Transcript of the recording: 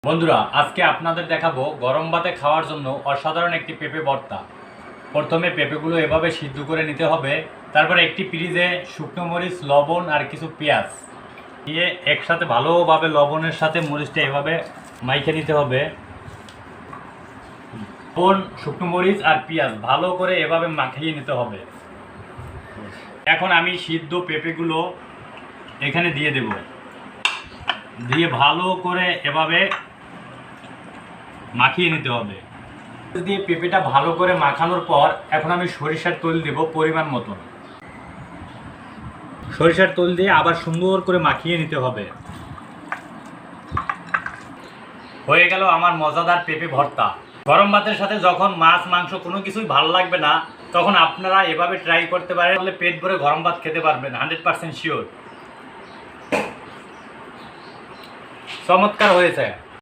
বন্ধুরা, আজকে আপনাদের দেখাবো গরম ভাতে খাওয়ার জন্য অসাধারণ একটি পেঁপে ভর্তা। প্রথমে পেঁপেগুলো এভাবে সিদ্ধ করে নিতে হবে। তারপরে একটি ফ্রিজে শুকনো মরিচ, লবণ আর কিছু পেঁয়াজ দিয়ে একসাথে ভালোভাবে লবণের সাথে মরিচটা এভাবে মাইখে নিতে হবে। লবণ, শুকনো মরিচ আর পেঁয়াজ ভালো করে এভাবে মাখিয়ে নিতে হবে। এখন আমি সিদ্ধ পেঁপেগুলো এখানে দিয়ে দেব, দিয়ে ভালো করে এভাবে মাখিয়ে নিতে হবে। দিয়ে পেঁপেটা ভালো করে মাখানোর পর এখন আমি সরিষার তেল দেব পরিমাণ মতন। সরিষার তেল দিয়ে আবার সুন্দর করে মাখিয়ে নিতে হবে। হয়ে গেল আমার মজাদার পেঁপে ভর্তা। গরম ভাতের সাথে যখন মাছ মাংস কোনো কিছুই ভালো লাগবে না, তখন আপনারা এভাবে ট্রাই করতে পারেন, তাহলে পেট ভরে গরম ভাত খেতে পারবেন, 100% শিওর। চমৎকার হয়েছে।